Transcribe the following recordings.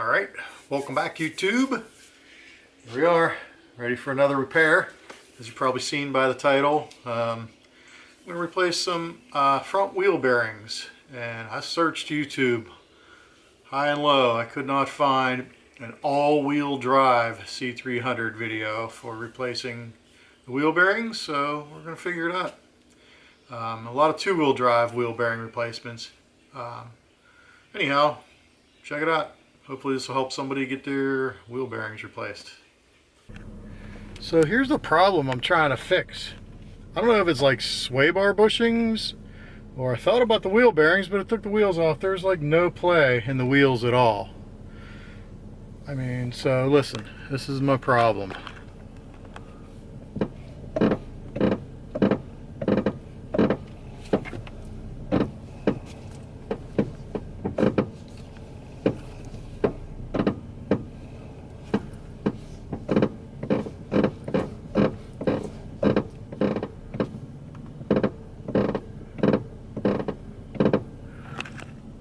Alright, welcome back YouTube. Here we are, ready for another repair. As you've probably seen by the title, I'm going to replace some front wheel bearings. And I searched YouTube high and low. I could not find an all-wheel drive C300 video for replacing the wheel bearings, so we're going to figure it out. A lot of two-wheel drive wheel bearing replacements. Anyhow, check it out. Hopefully this will help somebody get their wheel bearings replaced. So here's the problem I'm trying to fix. I don't know if it's like sway bar bushings, or I thought about the wheel bearings, but it took the wheels off. There's like no play in the wheels at all. I mean, so listen, this is my problem.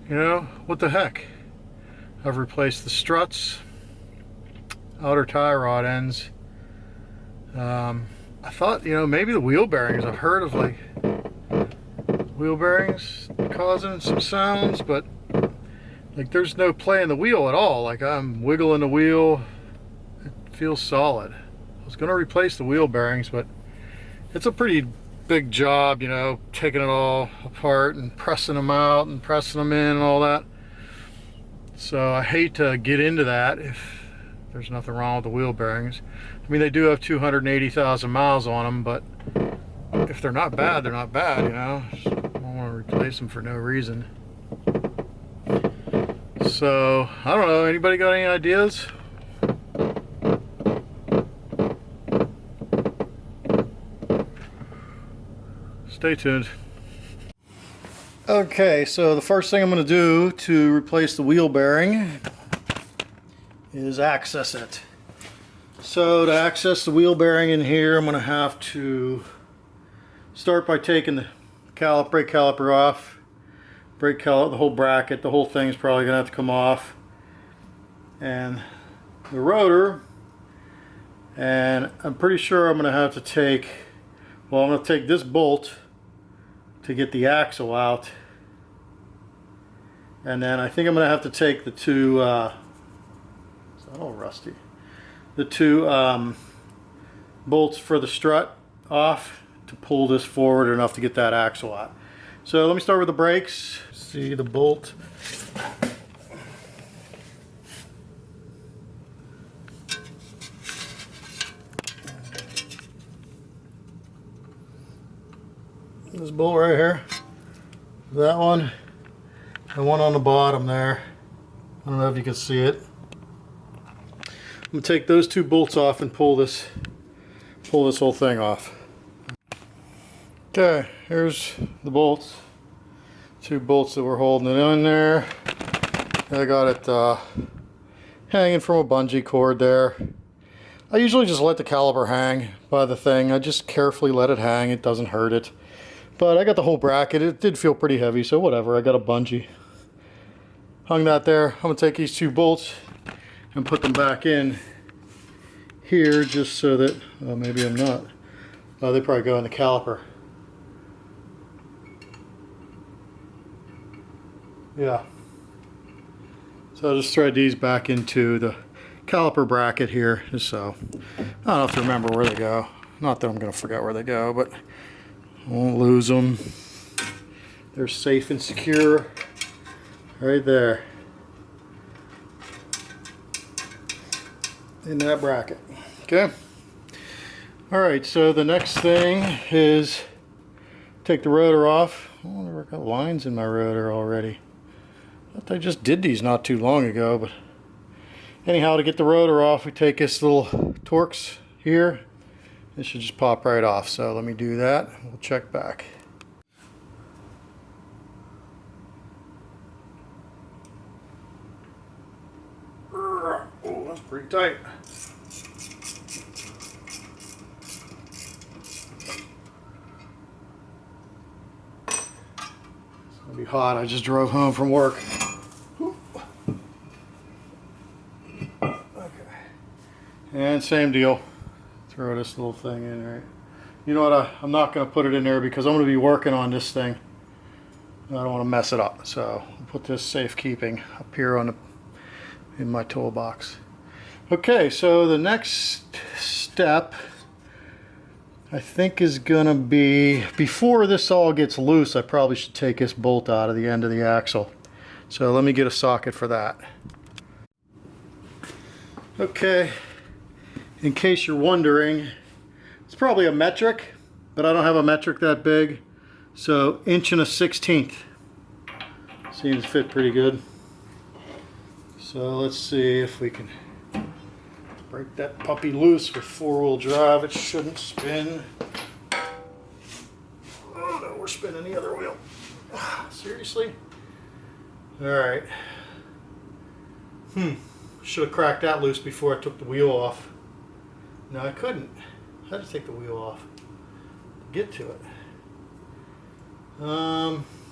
You know, what the heck? I've replaced the struts, outer tie rod ends. I thought, you know, maybe the wheel bearings. I've heard of like wheel bearings causing some sounds, but like there's no play in the wheel at all. Like I'm wiggling the wheel, it feels solid. I was gonna replace the wheel bearings, but it's a pretty big job, you know, taking it all apart and pressing them out and pressing them in and all that. So I hate to get into that if there's nothing wrong with the wheel bearings. I mean, they do have 280,000 miles on them, but if they're not bad, they're not bad, you know. I don't want to replace them for no reason. So I don't know, anybody got any ideas? Stay tuned. Okay, so the first thing I'm going to do to replace the wheel bearing is access it. So to access the wheel bearing in here, I'm going to have to start by taking the brake caliper off. The whole bracket, the whole thing is probably going to have to come off. And the rotor, and I'm pretty sure I'm going to have to take, well, I'm going to take this bolt to get the axle out, and then I think I'm going to have to take the two is that all rusty, the two bolts for the strut off to pull this forward enough to get that axle out. So let me start with the brakes. See the bolt. This bolt right here, that one, and one on the bottom there. I don't know if you can see it. I'm gonna take those two bolts off and pull this whole thing off. Okay, here's the bolts. Two bolts that were holding it in there. I got it hanging from a bungee cord there. I usually just let the caliper hang by the thing. I just carefully let it hang. It doesn't hurt it. But I got the whole bracket. It did feel pretty heavy, so whatever. I got a bungee. Hung that there. I'm going to take these two bolts and put them back in here just so that, well, maybe I'm not. They probably go in the caliper. Yeah. So I'll just thread these back into the caliper bracket here, just so I don't have to remember where they go. Not that I'm going to forget where they go, but I won't lose them. They're safe and secure right there in that bracket. Okay. Alright, so the next thing is take the rotor off. I wonder if I got lines in my rotor already. I thought I just did these not too long ago, but anyhow, to get the rotor off, we take this little Torx here. It should just pop right off, so let me do that. We'll check back. Oh, that's pretty tight. It's gonna be hot. I just drove home from work. And same deal. Throw this little thing in, right? You know what, I'm not going to put it in there because I'm going to be working on this thing. I don't want to mess it up, so I'll put this safekeeping up here on in my toolbox. Okay, so the next step I think is going to be, before this all gets loose, I probably should take this bolt out of the end of the axle. So let me get a socket for that. Okay, in case you're wondering, it's probably a metric, but I don't have a metric that big. So 1/16". Seems to fit pretty good. So let's see if we can break that puppy loose with 4-wheel drive. It shouldn't spin. Oh no, we're spinning the other wheel. Seriously? Alright. Should have cracked that loose before I took the wheel off. No, I couldn't. I had to take the wheel off to get to it.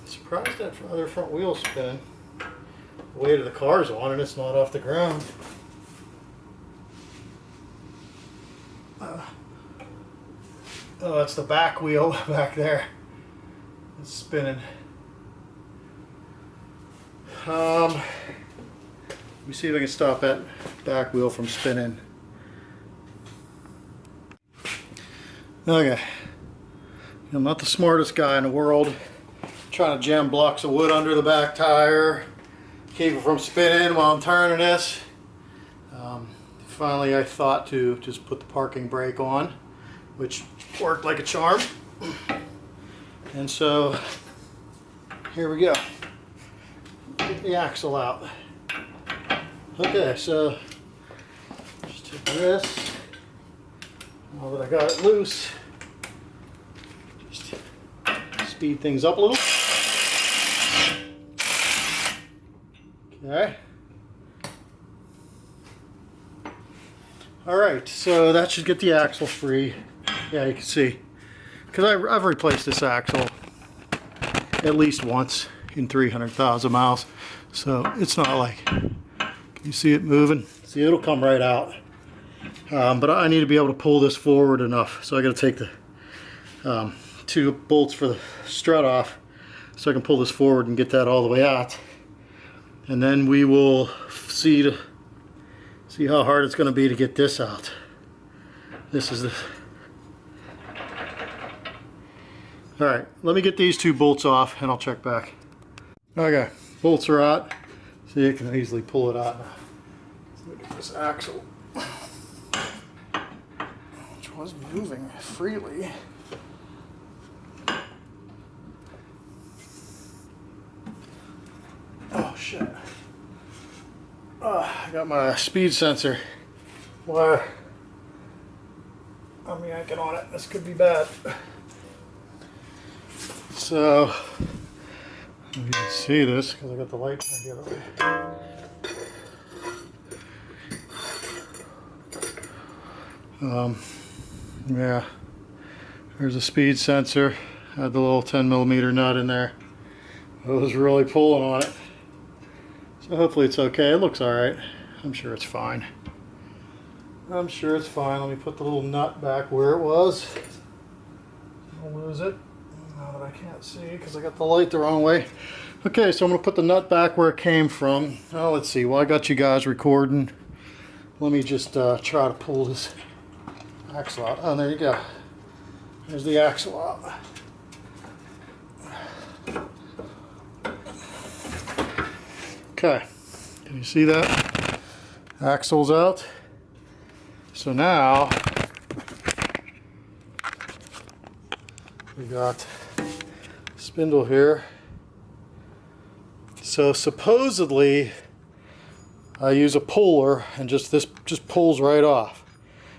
Surprised that other front wheel's spinning. The weight of the car's on and it's not off the ground. Oh, that's the back wheel back there. It's spinning. Let me see if I can stop that back wheel from spinning. Okay. I'm not the smartest guy in the world. Trying to jam blocks of wood under the back tire. Keep it from spinning while I'm turning this. Finally I thought to just put the parking brake on, which worked like a charm. And so here we go. Get the axle out. Okay, so just take this. Now that I got it loose, just speed things up a little. Okay. Alright, so that should get the axle free. Yeah, you can see. Because I've replaced this axle at least once in 300,000 miles. So it's not like, can you see it moving? See, it'll come right out. But I need to be able to pull this forward enough. So I got to take the 2 bolts for the strut off so I can pull this forward and get that all the way out. And then we will see how hard it's going to be to get this out. This is the... Alright, let me get these 2 bolts off and I'll check back. Okay, bolts are out. So you can easily pull it out now. Let's look at this axle, which was moving freely. Oh shit. I got my speed sensor wire. I'm yanking on it. This could be bad. So, you can see this because I got the light turned the other way. Yeah, there's a speed sensor. Had the little 10mm nut in there. I was really pulling on it. So hopefully it's okay. It looks alright. I'm sure it's fine. I'm sure it's fine. Let me put the little nut back where it was. I'll lose it now that I can't see because I got the light the wrong way. Okay, so I'm going to put the nut back where it came from. Oh, let's see. Well, I got you guys recording. Let me just try to pull this axle out. Oh, there you go. There's the axle out. Okay, can you see that? Axle's out. So now we got spindle here. So supposedly I use a puller and this just pulls right off.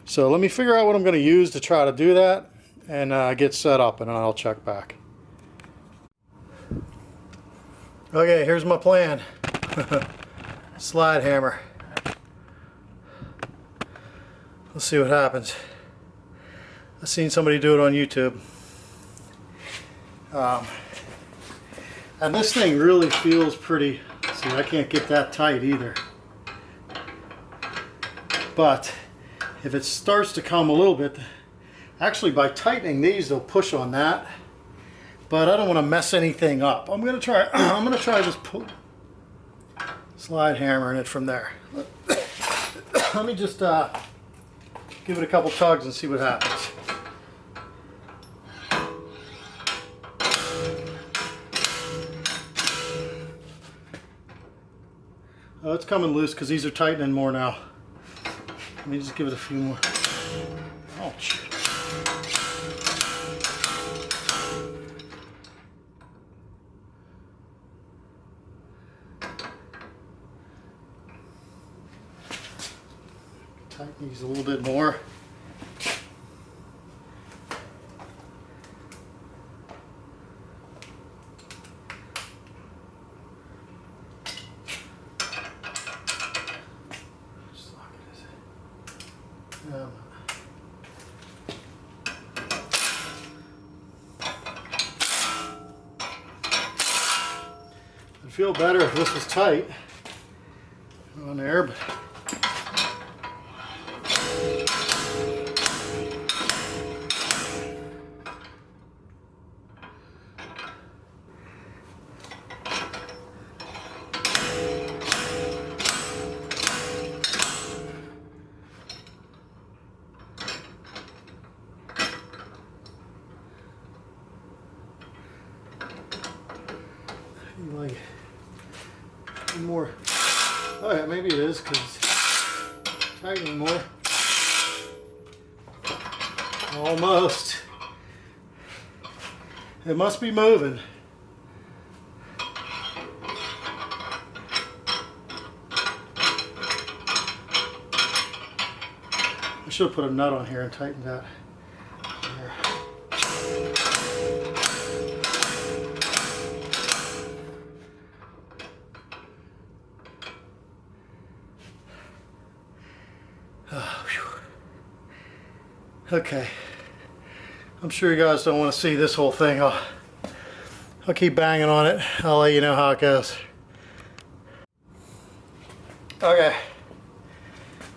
So let me figure out what I'm going to use to try to do that and get set up, and I'll check back. Okay, here's my plan. Slide hammer. Let's see what happens. I've seen somebody do it on YouTube. And this thing really feels pretty, see, I can't get that tight either. But if it starts to come a little bit, actually by tightening these, they'll push on that. But I don't want to mess anything up. I'm gonna try. I'm gonna try just slide hammering it from there. Let me just give it a couple tugs and see what happens. Oh, it's coming loose because these are tightening more now. Let me just give it a few more. Oh, shit. Tighten these a little bit more. I'd feel better if this was tight on there, but like more. Oh yeah, maybe it is because it's tightening more. Almost. It must be moving. I should have put a nut on here and tightened that. There. Okay, I'm sure you guys don't want to see this whole thing. I'll keep banging on it. I'll let you know how it goes. Okay,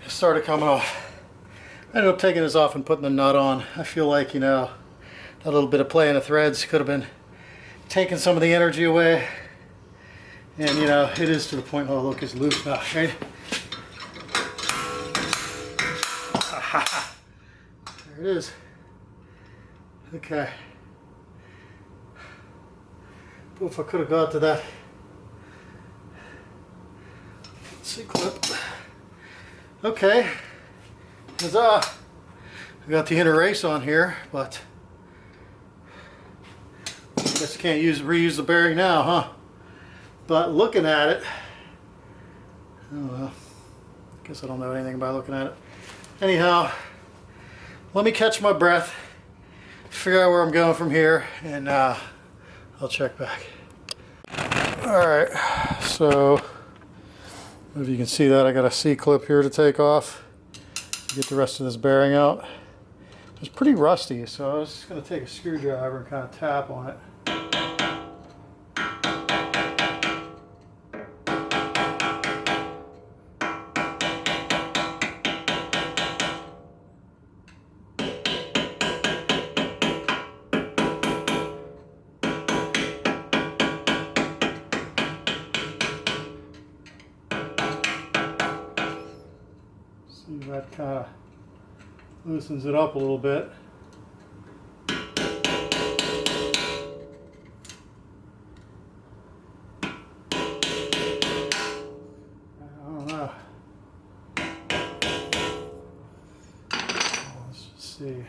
it started coming off. I ended up taking this off and putting the nut on. I feel like, you know, that little bit of play in the threads could have been taking some of the energy away. And, you know, it is to the point, oh look, it's loose now, right? There it is. Okay. But if I could have got to that C-clip. Okay. Huzzah. I got the inner race on here, but I guess you can't reuse the bearing now, huh? But looking at it, oh well, I guess I don't know anything about looking at it. Anyhow, let me catch my breath, figure out where I'm going from here, and I'll check back. Alright, so if you can see that, I got a C-clip here to take off to get the rest of this bearing out. It's pretty rusty, so I was just going to take a screwdriver and kind of tap on it. See, that kind of loosens it up a little bit. I don't know. Let's just see.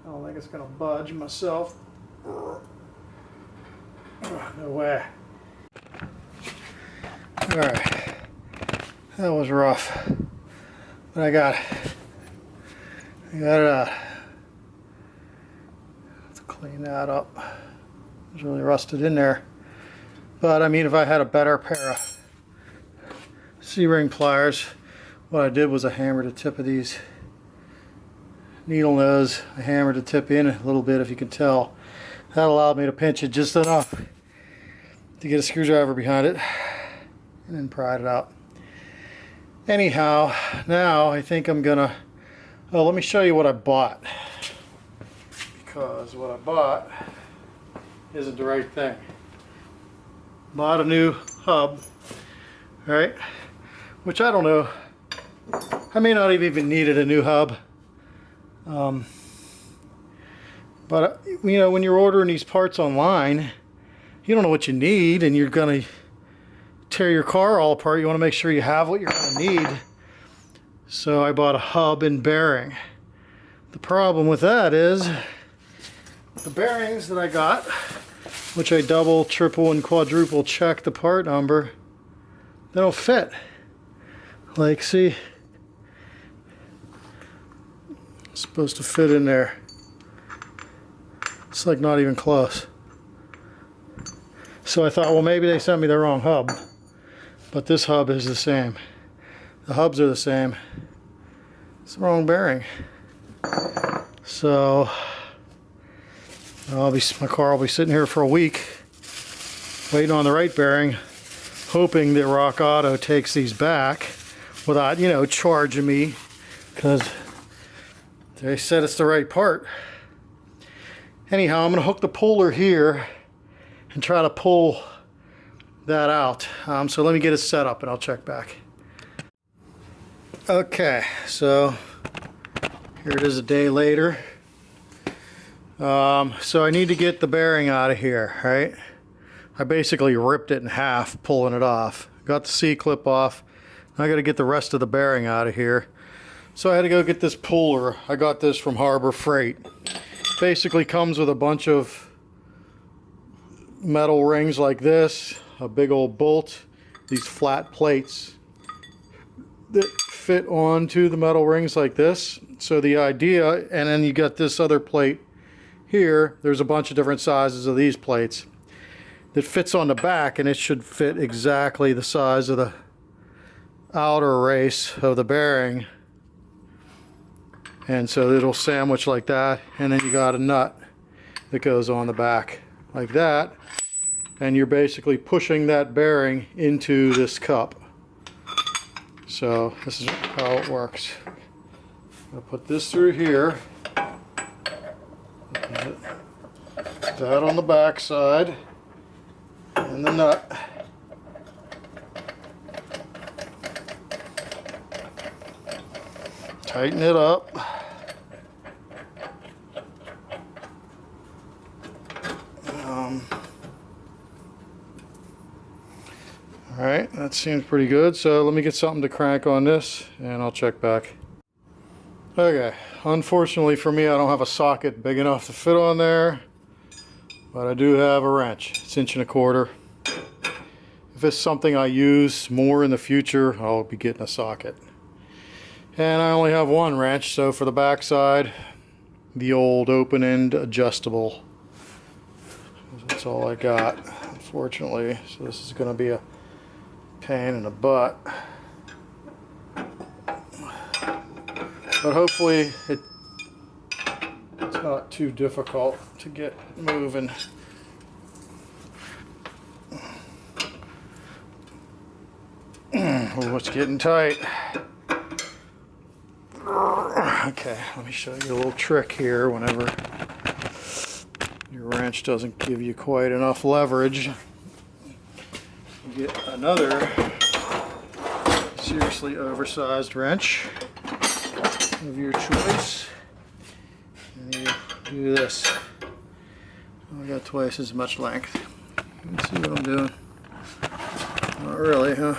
I don't think it's going to budge myself. No way. Alright. That was rough. But I got to clean that up. It was really rusted in there. But I mean, if I had a better pair of C-ring pliers, what I did was I hammered the tip of these needle nose. I hammered the tip in a little bit, if you can tell. That allowed me to pinch it just enough to get a screwdriver behind it and then pry it out. Anyhow, now I think I'm gonna Oh, let me show you what I bought, because what I bought isn't the right thing. Bought a new hub, right? Which I don't know. I may not have even needed a new hub. But you know, when you're ordering these parts online, you don't know what you need, and you're gonna tear your car all apart. You want to make sure you have what you're gonna need. So I bought a hub and bearing. The problem with that is the bearings that I got, which I double, triple, and quadruple checked the part number, they don't fit. Like, see, it's supposed to fit in there. It's like not even close. So I thought, well, maybe they sent me the wrong hub. But this hub is the same. The hubs are the same. It's the wrong bearing. So my car will be sitting here for a week waiting on the right bearing, hoping that Rock Auto takes these back without, you know, charging me, because they said it's the right part. Anyhow, I'm going to hook the puller here and try to pull that out. So let me get it set up and I'll check back. Okay, so here it is a day later. So I need to get the bearing out of here, right? I basically ripped it in half, pulling it off. Got the C-clip off. I got to get the rest of the bearing out of here. So I had to go get this puller. I got this from Harbor Freight. Basically comes with a bunch of metal rings like this, a big old bolt, these flat plates that fit onto the metal rings like this. So the idea, and then you got this other plate here, there's a bunch of different sizes of these plates that fits on the back, and it should fit exactly the size of the outer race of the bearing. And so it'll sandwich like that, and then you got a nut that goes on the back like that, and you're basically pushing that bearing into this cup. So this is how it works. I'll put this through here, that on the back side, and the nut. Tighten it up. Alright, that seems pretty good. So let me get something to crank on this and I'll check back. Okay, unfortunately for me, I don't have a socket big enough to fit on there, but I do have a wrench. It's 1.25 inches. If it's something I use more in the future, I'll be getting a socket. And I only have one wrench, so for the back side, the old open end adjustable. That's all I got, unfortunately. So this is going to be a pain in the butt. But hopefully it's not too difficult to get moving. Oh, it's getting tight. Okay, let me show you a little trick here. Whenever your wrench doesn't give you quite enough leverage, you get another seriously oversized wrench of your choice, and you do this. I got twice as much length. You can see what I'm doing. Not really, huh?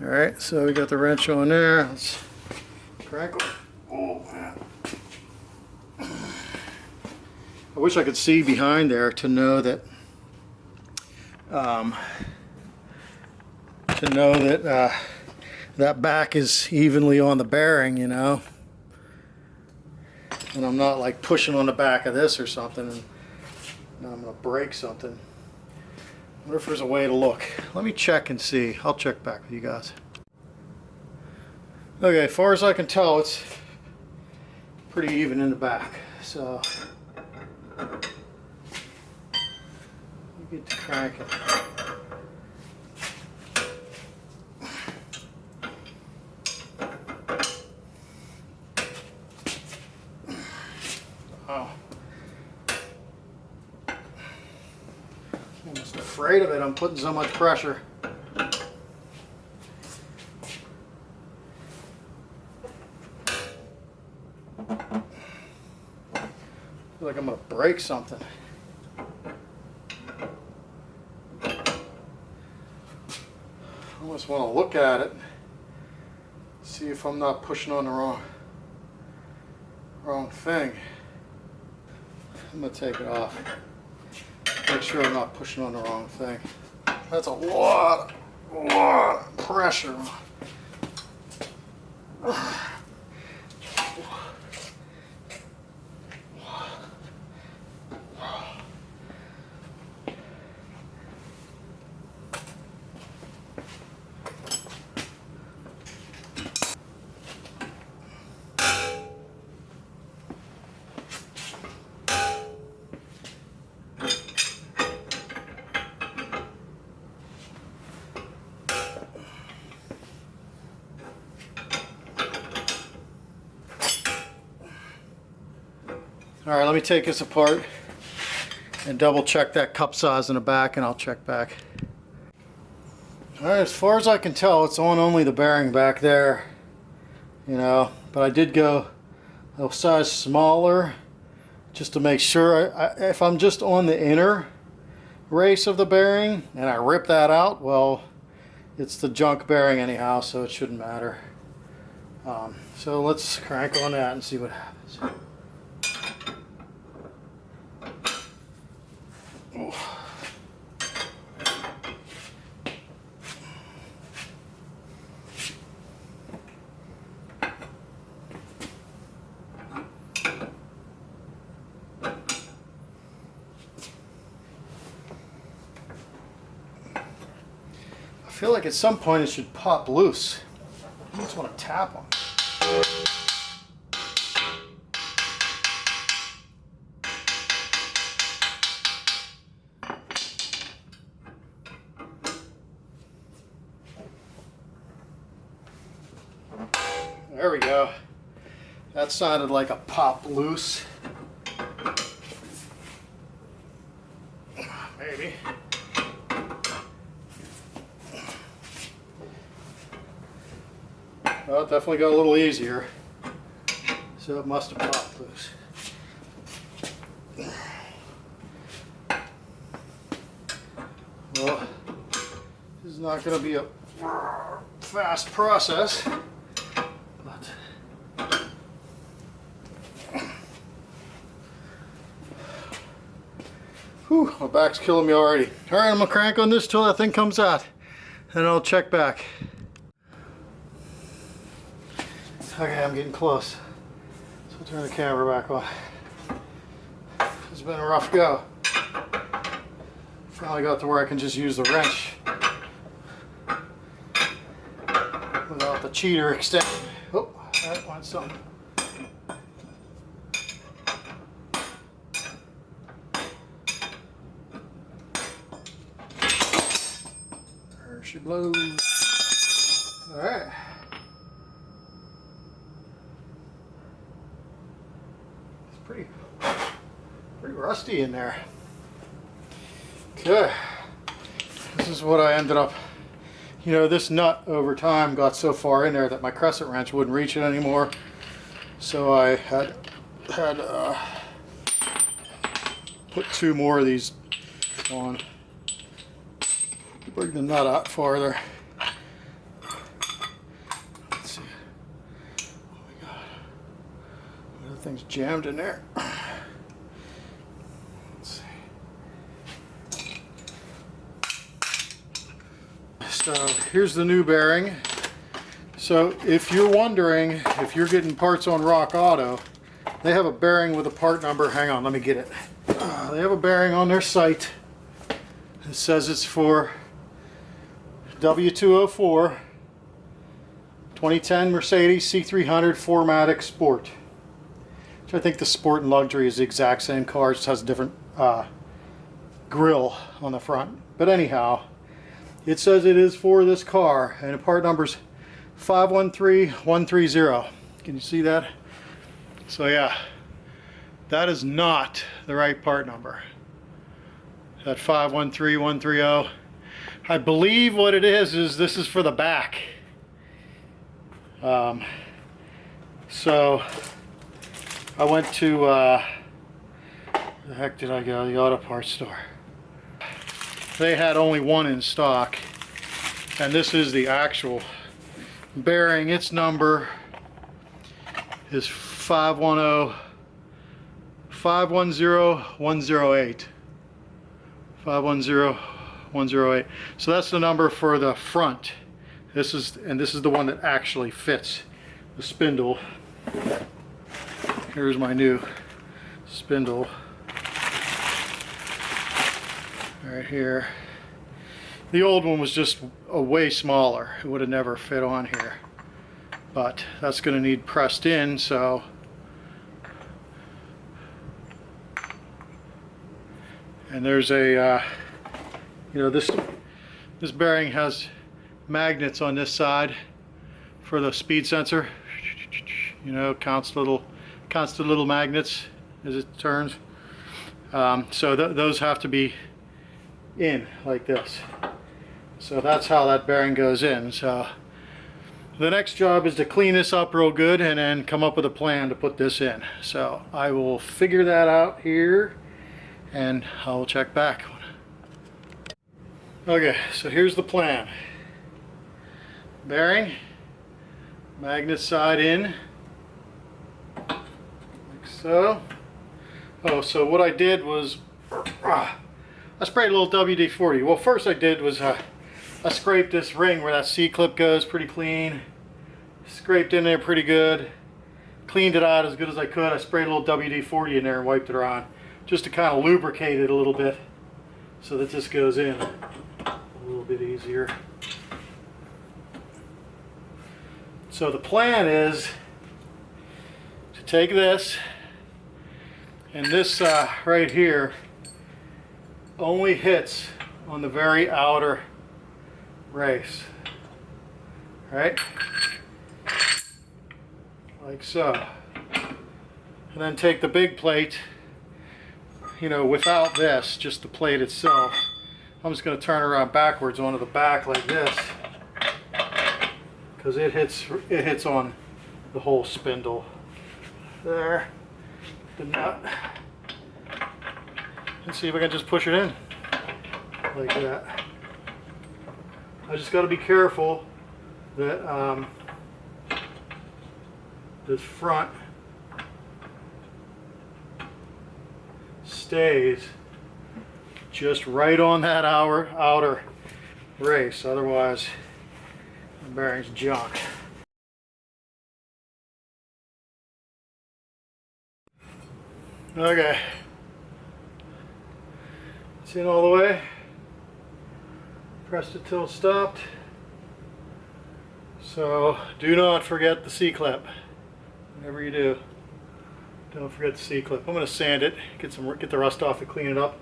Alright, so we got the wrench on there. Let's crank it. Oh, man. I wish I could see behind there to know that that back is evenly on the bearing, you know, and I'm not like pushing on the back of this or something and I'm gonna break something. I wonder if there's a way to look. Let me check and see. I'll check back with you guys. Okay, as far as I can tell, it's pretty even in the back, so you get to crank it. afraid of it. I'm putting so much pressure. I feel like I'm gonna break something. I almost want to look at it, see if I'm not pushing on the wrong thing. I'm gonna take it off. Make sure I'm not pushing on the wrong thing. That's a lot of pressure. All right, let me take this apart and double check that cup size in the back, and I'll check back. All right, as far as I can tell, it's on only the bearing back there, you know, but I did go a size smaller just to make sure. If I'm just on the inner race of the bearing and I rip that out, well, it's the junk bearing anyhow, so it shouldn't matter. So let's crank on that and see what happens. I feel like at some point it should pop loose. I just want to tap on it. There we go. That sounded like a pop loose. Maybe. Well, it definitely got a little easier. So it must have popped loose. Well, this is not going to be a fast process. Whew, my back's killing me already. All right, I'm gonna crank on this till that thing comes out, and I'll check back. Okay, I'm getting close. So I'll turn the camera back on. It's been a rough go. Finally got to where I can just use the wrench without the cheater extension. Oh, that wants something. There she blows. All right. It's pretty rusty in there. Okay. This is what I ended up. You know, this nut over time got so far in there that my crescent wrench wouldn't reach it anymore. So I had put two more of these on. Bring the nut out farther. Let's see. What we got? The thing's jammed in there. Let's see. So here's the new bearing. So if you're wondering if you're getting parts on Rock Auto, they have a bearing with a part number. Hang on, let me get it. They have a bearing on their site. It says it's for W204 2010 Mercedes C300 4Matic Sport. Which I think the Sport and Luxury is the exact same car, it just has a different grille on the front. But anyhow, it says it is for this car, and the part number's 513130. Can you see that? So yeah, that is not the right part number. that 513130. I believe what it is this is for the back. So I went to where the heck did I go? The auto parts store. They had only one in stock, and this is the actual bearing. Its number is 510108. 510108. So that's the number for the front. This is the one that actually fits the spindle. Here's my new spindle right here. The old one was just a way smaller. It would have never fit on here, but that's going to need pressed in. So and there's a you know, this bearing has magnets on this side for the speed sensor. You know, counts the little magnets as it turns. So those have to be in like this. So that's how that bearing goes in. So the next job is to clean this up real good and then come up with a plan to put this in. So I will figure that out here and I'll check back. Okay, so here's the plan. Bearing, magnet side in, like so. Oh, so what I did was I sprayed a little WD-40. Well, first I did was I scraped this ring where that C-clip goes pretty clean. Scraped in there pretty good. Cleaned it out as good as I could. I sprayed a little WD-40 in there and wiped it around, just to kind of lubricate it a little bit so that this goes in a little bit easier. So the plan is to take this, and this right here only hits on the very outer race, right? Like so. And then take the big plate, you know, without this, just the plate itself. I'm just going to turn around backwards onto the back like this, because it hits on the whole spindle. There, the nut. Let's see if I can just push it in like that. I just got to be careful that this front stays just right on that outer race, otherwise the bearing's junk. Okay, it's in all the way. Pressed it till it stopped. So do not forget the C-clip. Whatever you do, don't forget the C-clip. I'm going to sand it, get the rust off and clean it up,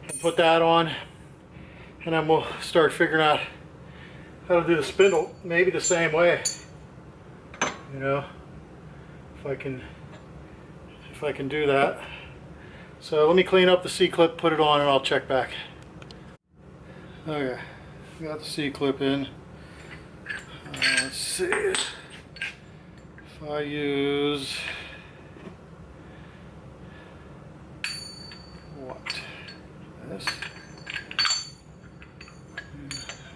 and put that on, and then we'll start figuring out how to do the spindle, maybe the same way. You know, if I can do that. So let me clean up the C-clip, put it on, and I'll check back. Okay, got the C-clip in. Let's see if I use this.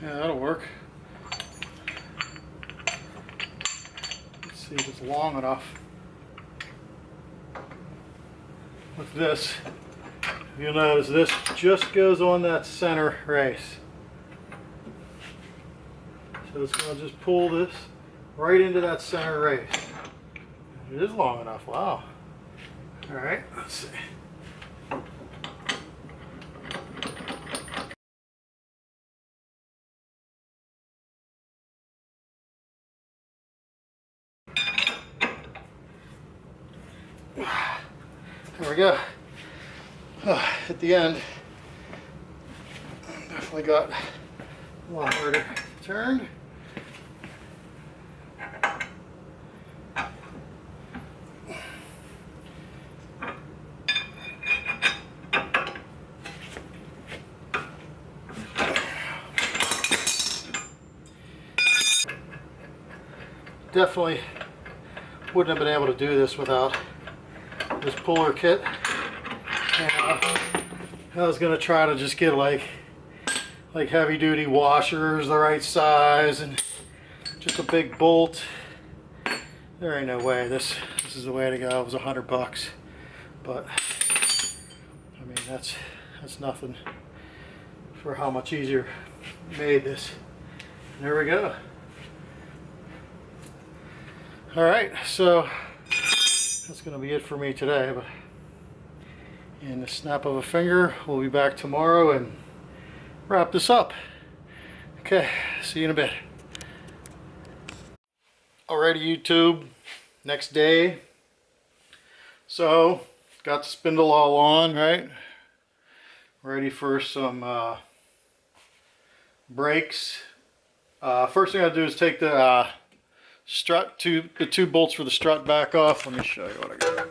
Yeah, that'll work. Let's see if it's long enough. With this, you'll notice this just goes on that center race. So it's going to just pull this right into that center race. It is long enough. Wow. All right, let's see. There we go. At the end, definitely got a lot harder to turn. definitely wouldn't have been able to do this without this puller kit. And, I was gonna try to just get like heavy duty washers the right size and just a big bolt. There ain't no way. This is the way to go. It was $100, but I mean that's nothing for how much easier we made this. There we go. All right, so that's gonna be it for me today. But in the snap of a finger, we'll be back tomorrow and wrap this up. Okay, see you in a bit. Alrighty, YouTube, next day. So, got the spindle all on, right? Ready for some brakes. First thing I do is take the the two bolts for the strut back off. Let me show you what I got.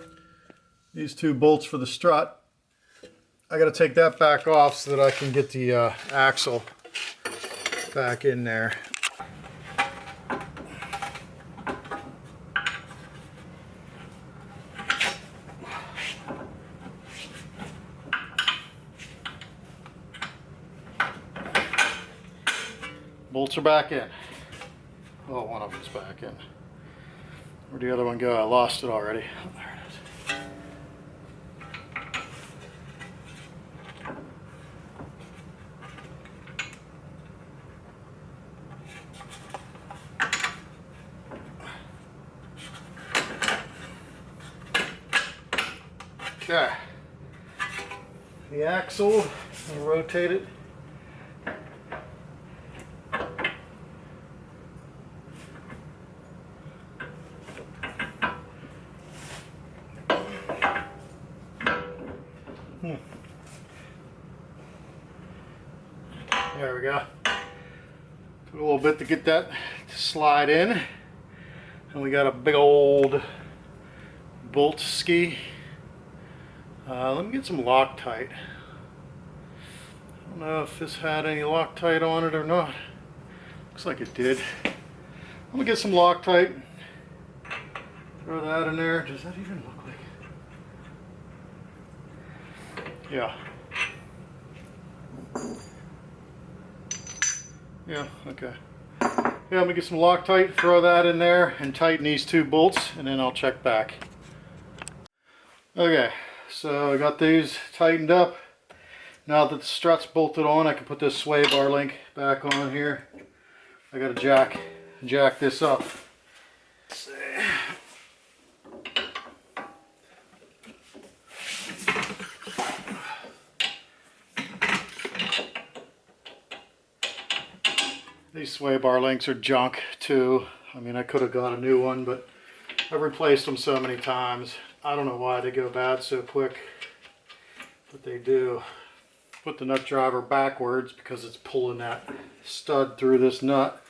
These two bolts for the strut. I got to take that back off so that I can get the axle back in there. Bolts are back in. Oh, one of them's back in. Where'd the other one go? I lost it already. Oh, there it is. Okay. The axle, I'll rotate it. There we go. Took a little bit to get that to slide in. And we got a big old bolt ski. Let me get some Loctite. I don't know if this had any Loctite on it or not. Looks like it did. I'm gonna get some Loctite. Throw that in there. Does that even look like? Yeah. Yeah, okay. Yeah, I'm gonna get some Loctite, throw that in there, and tighten these two bolts, and then I'll check back. Okay, so I got these tightened up. Now that the strut's bolted on, I can put this sway bar link back on here. I gotta jack this up. Let's see. These sway bar links are junk too. I mean, I could have got a new one, but I've replaced them so many times. I don't know why they go bad so quick, but they do. Put the nut driver backwards because it's pulling that stud through this nut.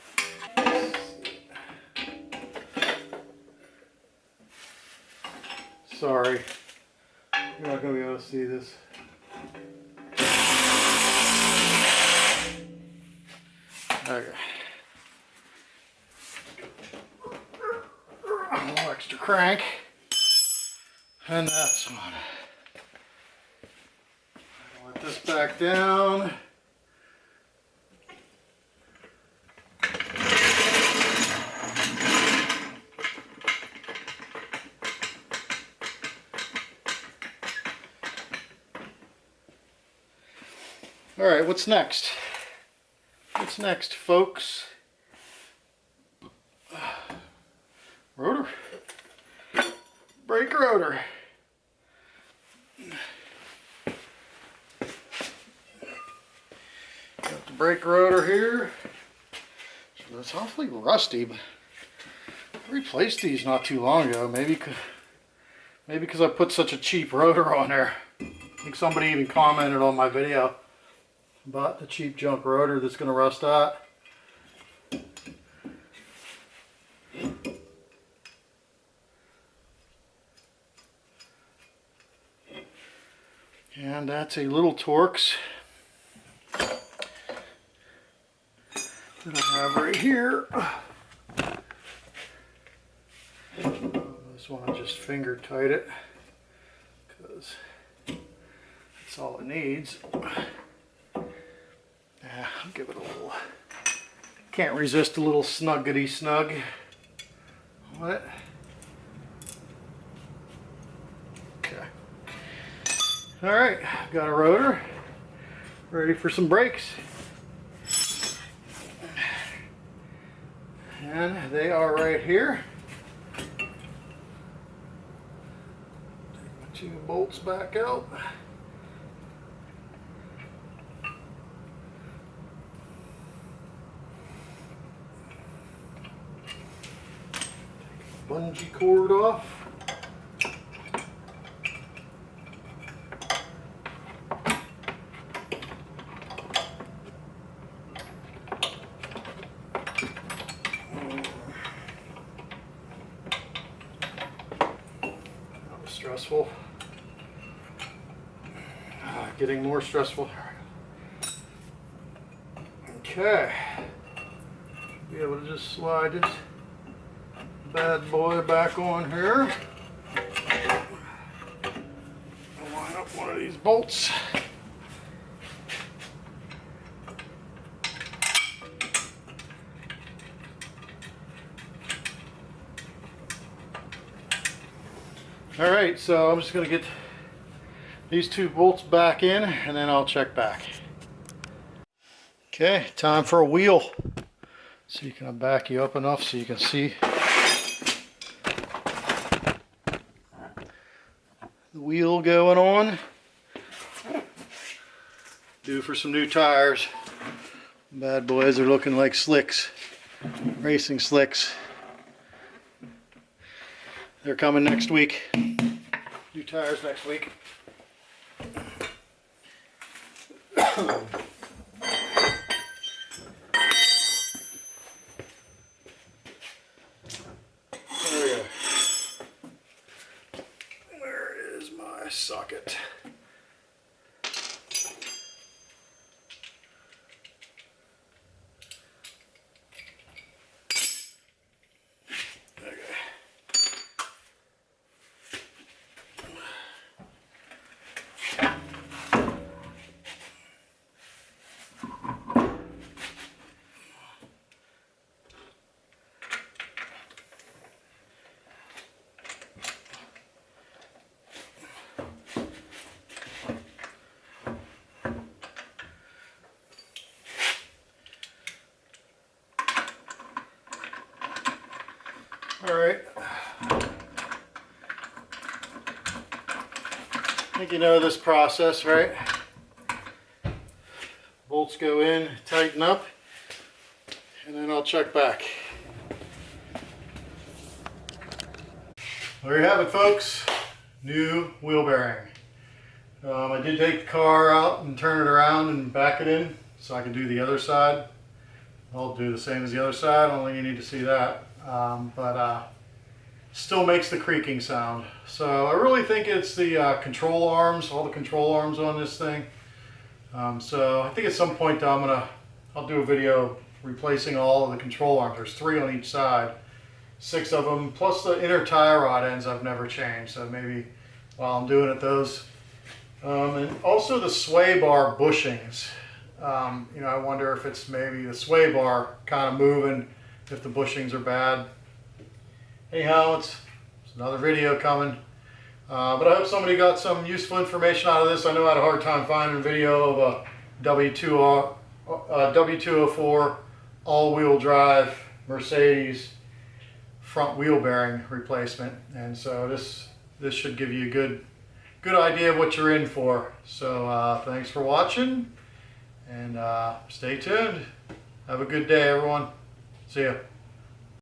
Sorry, you're not going to be able to see this. Okay. A little extra crank. And that's on. Let this back down. All right, what's next? What's next, folks? Rotor. Brake rotor. Got the brake rotor here. So it's awfully rusty, but I replaced these not too long ago. Maybe because I put such a cheap rotor on there. I think somebody even commented on my video about the cheap junk rotor that's going to rust out. And that's a little Torx that I have right here. Just want to just finger tight it because that's all it needs. Yeah, I'll give it a little, can't resist a little snuggity snug on it. Okay. All right, got a rotor ready for some brakes. And they are right here. Take my 2 bolts back out. Bungee cord off. That was stressful. Getting more stressful. Okay. Be able to just slide this bad boy back on here. I'll line up one of these bolts. All right, so I'm just going to get these 2 bolts back in and then I'll check back. Okay, time for a wheel. So you can back you up enough so you can see the wheel going on. Due for some new tires. Bad boys are looking like slicks, racing slicks. They're coming next week. New tires next week. Socket. Okay. All right. I think you know this process, right? Bolts go in, tighten up, and then I'll check back. There you have it, folks. New wheel bearing. I did take the car out and turn it around and back it in so I can do the other side. I'll do the same as the other side, only you need to see that. But still makes the creaking sound. So I really think it's the control arms, all the control arms on this thing. So I think at some point I'll do a video replacing all of the control arms. There's 3 on each side, 6 of them, plus the inner tie rod ends I've never changed. So maybe while I'm doing it, those. And also the sway bar bushings. You know, I wonder if it's maybe the sway bar kind of moving, if the bushings are bad. Anyhow, it's another video coming. But I hope somebody got some useful information out of this. I know I had a hard time finding a video of a W204 all-wheel drive Mercedes front wheel bearing replacement. And so this should give you a good idea of what you're in for. So thanks for watching, and stay tuned. Have a good day, everyone. See ya.